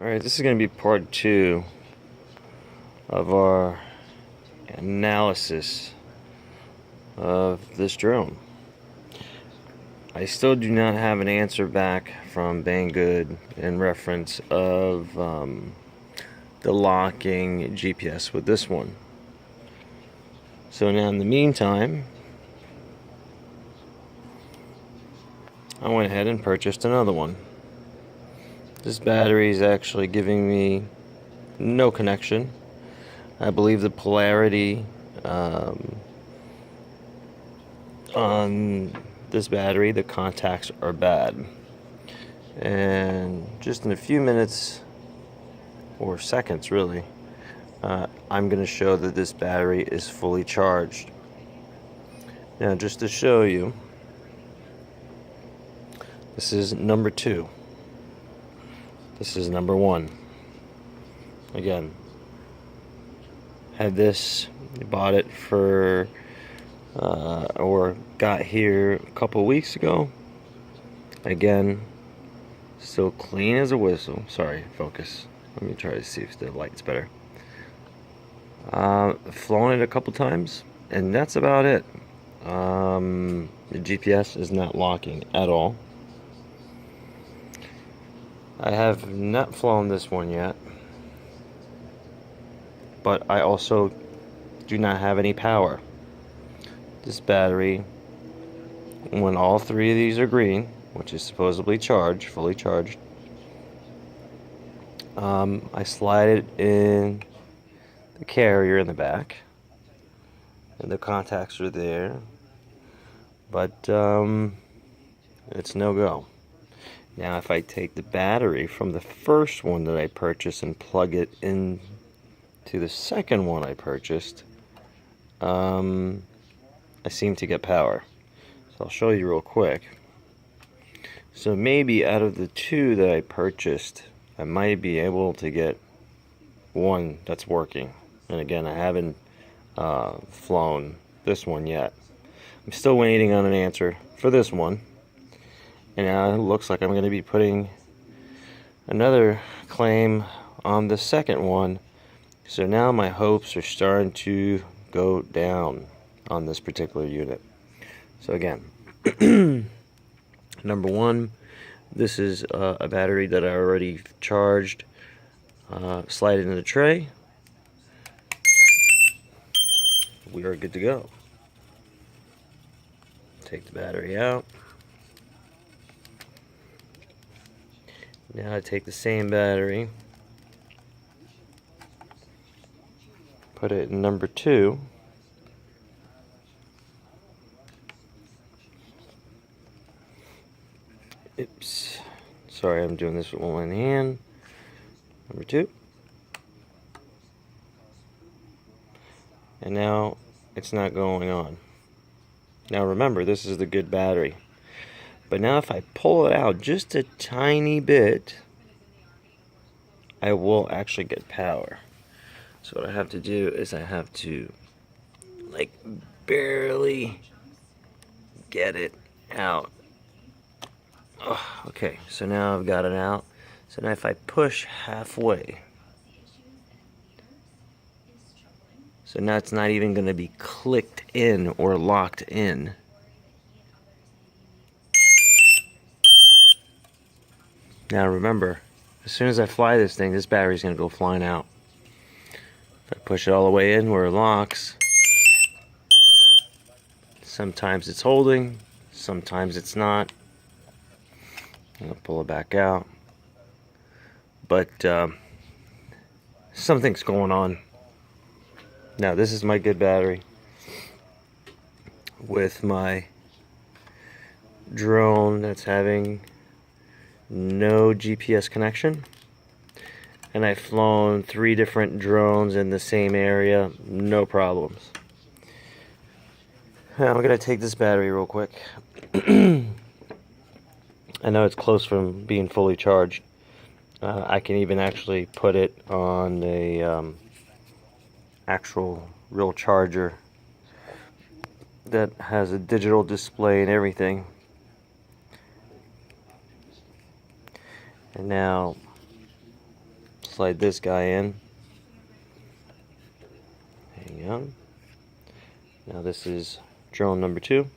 Alright, this is going to be part 2 of our analysis of this drone. I still do not have an answer back from Banggood in reference of the locking GPS with this one. So now in the meantime, I went ahead and purchased another one. This battery is actually giving me no connection. I believe the polarity on this battery, the contacts are bad. And just in a few minutes, or seconds really, I'm going to show that this battery is fully charged. Now just to show you, this is number 2. This is number 1. Again, had this, bought it for or got here a couple weeks ago. Again, still clean as a whistle. Sorry, focus. Let me try to see if the light's better. Flown it a couple times, and that's about it. The GPS is not locking at all. I have not flown this one yet, but I also do not have any power. This battery, when all 3 of these are green, which is supposedly charged, fully charged, I slide it in the carrier in the back, and the contacts are there, but it's no go. Now if I take the battery from the first one that I purchased and plug it in to the second one I purchased, I seem to get power. So I'll show you real quick. So maybe out of the 2 that I purchased, I might be able to get one that's working. And again, I haven't flown this one yet. I'm still waiting on an answer for this one. And now it looks like I'm going to be putting another claim on the second one. So now my hopes are starting to go down on this particular unit. So again, number 1, this is a battery that I already charged. Slide it in the tray. We are good to go. Take the battery out. Now I take the same battery, put it in number 2. Oops. Sorry, I'm doing this with one hand. Number 2. And now it's not going on. Now remember, this is the good battery. But now if I pull it out just a tiny bit, I will actually get power. So what I have to do is I have to like barely get it out. Oh, okay, so now I've got it out. So now if I push halfway, so now it's not even going to be clicked in or locked in. Now remember, as soon as I fly this thing, this battery's going to go flying out. If I push it all the way in where it locks, sometimes it's holding, sometimes it's not. I'm going to pull it back out. But something's going on. Now this is my good battery with my drone that's having no GPS connection, and I've flown 3 different drones in the same area, no problems. Now I'm gonna take this battery real quick. I know it's close from being fully charged. I can even actually put it on a actual real charger that has a digital display and everything. And now slide this guy in. Hang on. Now this is drone number 2.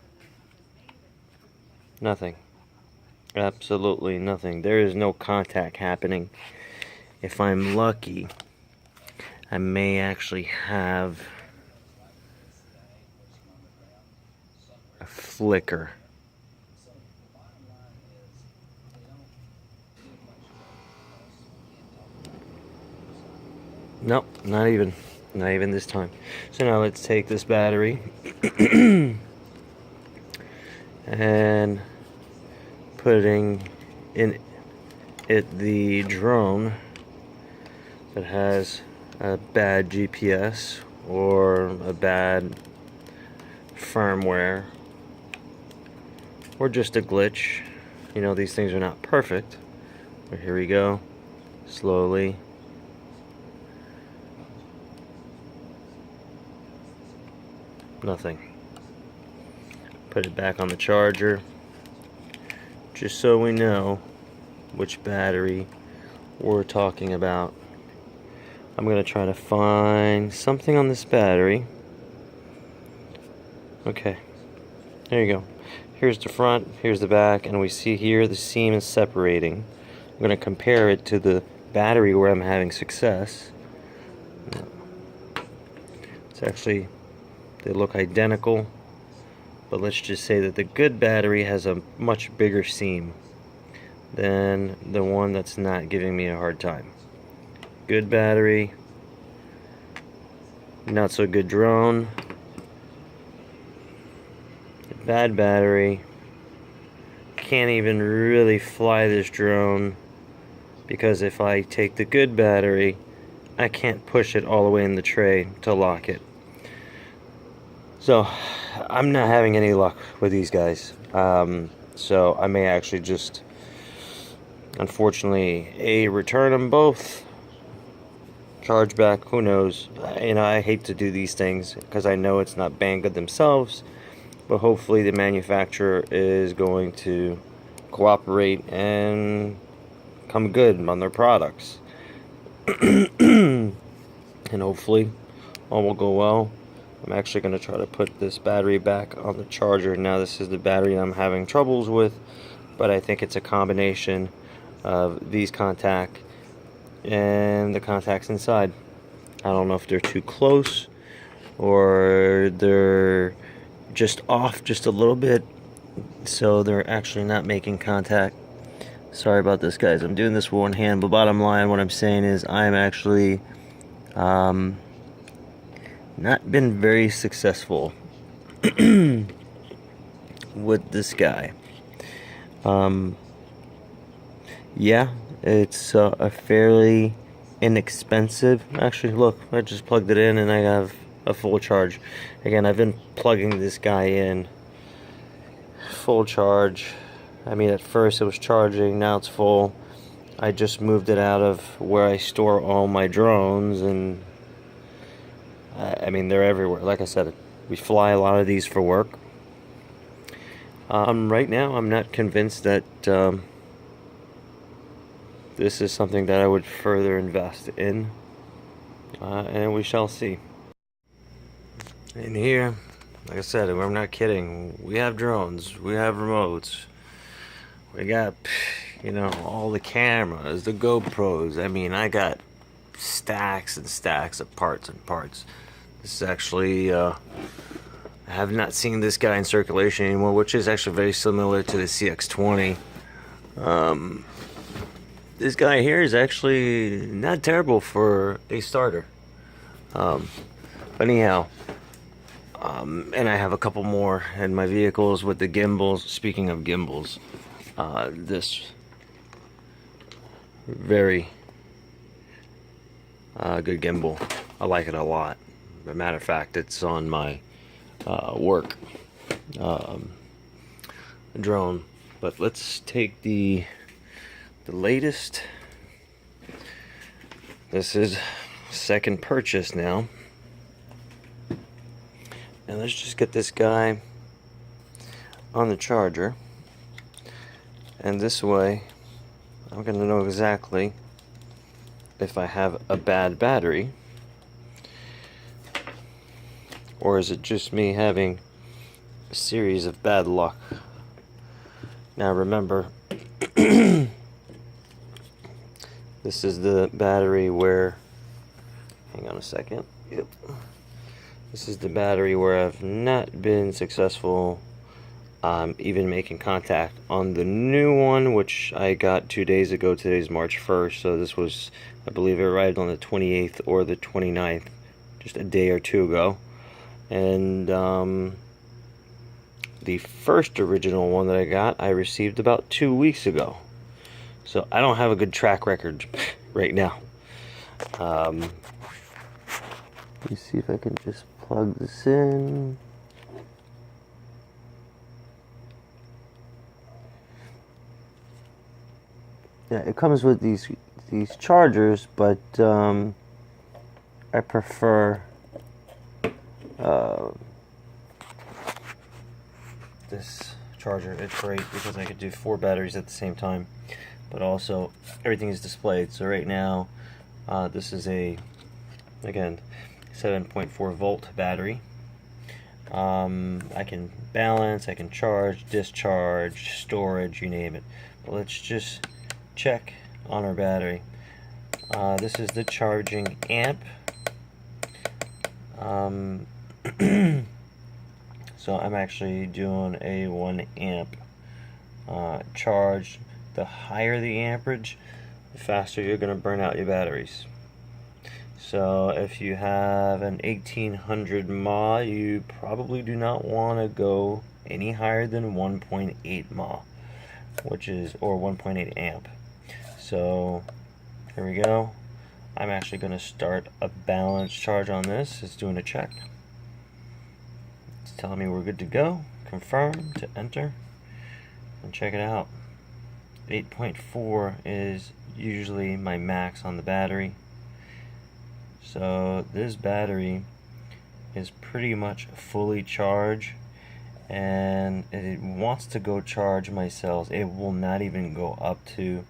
Nothing. Absolutely nothing. There is no contact happening. If I'm lucky, I may actually have a flicker. Nope, not even this time. So now let's take this battery and putting in it the drone that has a bad GPS or a bad firmware or just a glitch. You know, these things are not perfect. But here we go, slowly. Nothing. Put it back on the charger, just so we know which battery we're talking about. I'm going to try to find something on this battery. Okay, there you go. Here's the front, here's the back, and we see here the seam is separating. I'm going to compare it to the battery where I'm having success. It's actually, they look identical, but let's just say that the good battery has a much bigger seam than the one that's not giving me a hard time. Good battery, not so good drone. Bad battery, can't even really fly this drone because if I take the good battery, I can't push it all the way in the tray to lock it. So I'm not having any luck with these guys. So I may actually just, unfortunately, return them both, charge back, who knows. You know, I hate to do these things because I know it's not Banggood themselves, but hopefully the manufacturer is going to cooperate and come good on their products. And hopefully all will go well. I'm actually going to try to put this battery back on the charger. Now this is the battery I'm having troubles with, but I think it's a combination of these contacts and the contacts inside. I don't know if they're too close or they're just off just a little bit, so they're actually not making contact. Sorry about this, guys. I'm doing this with one hand, but bottom line, what I'm saying is I'm actually not been very successful with this guy. Yeah, it's a fairly inexpensive. Actually, look, I just plugged it in and I have a full charge. Again, I've been plugging this guy in full charge. I mean, at first it was charging, now it's full. I just moved it out of where I store all my drones, and I mean, they're everywhere. Like I said, we fly a lot of these for work. Right now, I'm not convinced that this is something that I would further invest in, and we shall see. In here, like I said, I'm not kidding. We have drones, we have remotes, we got, you know, all the cameras, the GoPros. I mean, I got stacks and stacks of parts and parts. This is actually, I have not seen this guy in circulation anymore, which is actually very similar to the CX-20. This guy here is actually not terrible for a starter. But anyhow, and I have a couple more in my vehicles with the gimbals. Speaking of gimbals, this very good gimbal. I like it a lot. As a matter of fact, it's on my work drone. But let's take the latest. This is second purchase now. And let's just get this guy on the charger. And this way, I'm going to know exactly if I have a bad battery, or is it just me having a series of bad luck. Now remember, this is the battery where, hang on a second, yep. This is the battery where I've not been successful even making contact on the new one, which I got 2 days ago. Today's March 1st, so this was, I believe it arrived on the 28th or the 29th, just a day or two ago. And the first original one that I got, I received about 2 weeks ago. So I don't have a good track record right now. Let me see if I can just plug this in. Yeah, it comes with these chargers, but I prefer this charger. It's great because I could do 4 batteries at the same time, but also everything is displayed. So right now, this is a, again, 7.4 volt battery. I can balance, I can charge, discharge, storage, you name it. But let's just check on our battery. This is the charging amp. So I'm actually doing a 1 amp charge. The higher the amperage, the faster you're going to burn out your batteries. So if you have an 1800 mAh, you probably do not want to go any higher than 1.8 mAh, which is, or 1.8 amp. So here we go. I'm actually going to start a balance charge on this. It's doing a check. It's telling me we're good to go. Confirm to enter and check it out. 8.4 is usually my max on the battery. So this battery is pretty much fully charged, and it wants to go charge my cells. It will not even go up to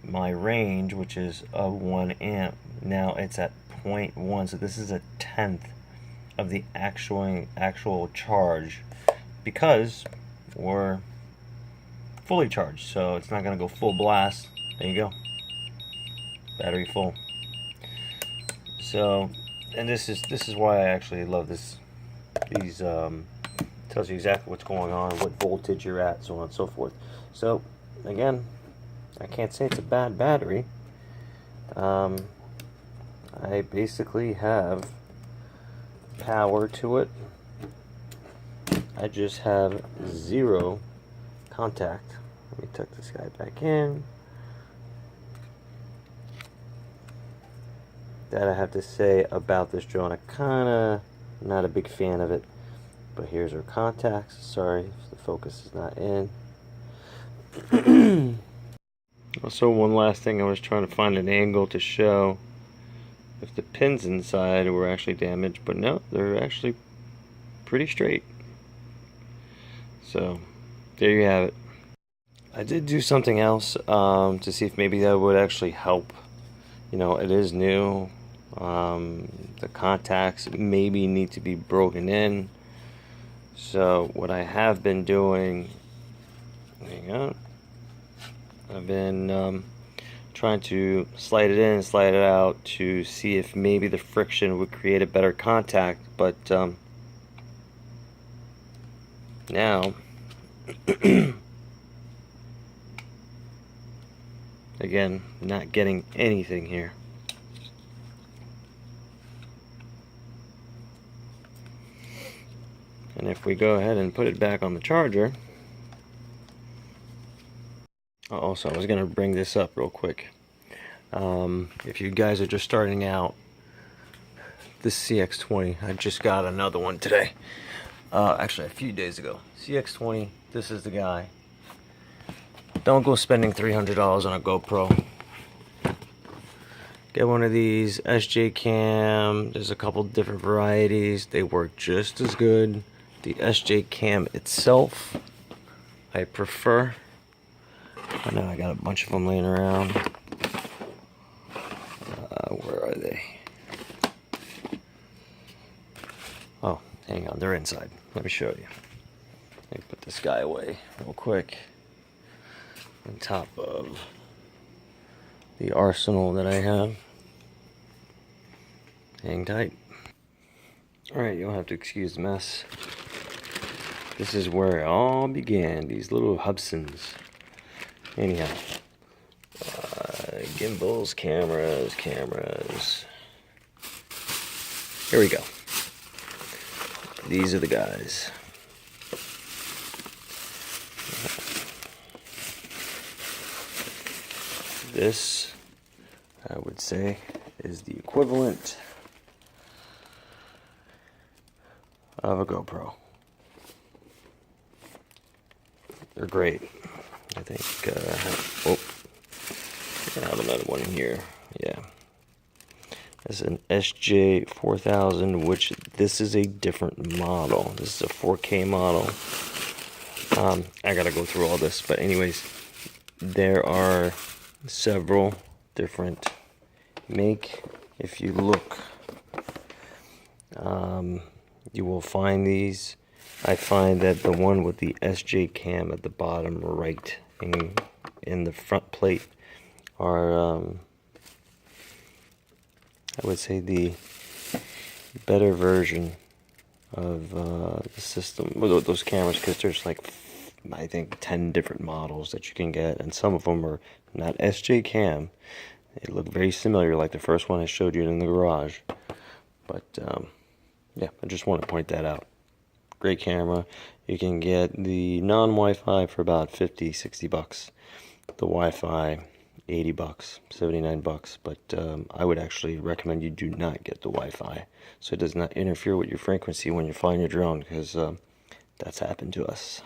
my range, which is a 1 amp. Now it's at 0.1, so this is a 1/10 of the actual charge, because we're fully charged. So it's not going to go full blast. There you go, battery full. So, and this is why I actually love this. These tells you exactly what's going on, what voltage you're at, so on and so forth. So again, I can't say it's a bad battery. I basically have power to it. I just have 0 contact. Let me tuck this guy back in. That I have to say about this drone. I kinda not a big fan of it. But here's our contacts. Sorry if the focus is not in. Also, one last thing, I was trying to find an angle to show if the pins inside were actually damaged, but no, they're actually pretty straight. So there you have it. I did do something else to see if maybe that would actually help. You know, it is new. The contacts maybe need to be broken in. So what I have been doing, hang on, I've been trying to slide it in, slide it out to see if maybe the friction would create a better contact. But now again, not getting anything here. And if we go ahead and put it back on the charger, also I was going to bring this up real quick. If you guys are just starting out, this CX20, I just got another one today. Actually a few days ago. CX20, this is the guy. Don't go spending $300 on a GoPro. Get one of these SJ Cam. There's a couple different varieties. They work just as good. The SJ Cam itself, I prefer. I know I got a bunch of them laying around. Where are they? Oh, hang on, they're inside. Let me show you. Let me put this guy away real quick. On top of the arsenal that I have. Hang tight. Alright, you'll have to excuse the mess. This is where it all began, these little Hubsons. Anyhow, gimbals, cameras. Here we go. These are the guys. This, I would say, is the equivalent of a GoPro. They're great. I think, I have another one here. Yeah. This is an SJ4000, which this is a different model. This is a 4K model. I gotta go through all this, but anyways, there are several different make. If you look, you will find these. I find that the one with the SJ cam at the bottom right in the front plate are, I would say, the better version of the system, those cameras, because there's like, I think, 10 different models that you can get, and some of them are not SJ cam. They look very similar, like the first one I showed you in the garage. But yeah, I just want to point that out. Great camera. You can get the non-Wi-Fi for about 50-60 bucks. The Wi-Fi, 80 bucks, 79 bucks. But I would actually recommend you do not get the Wi-Fi, so it does not interfere with your frequency when you're flying your drone, because that's happened to us.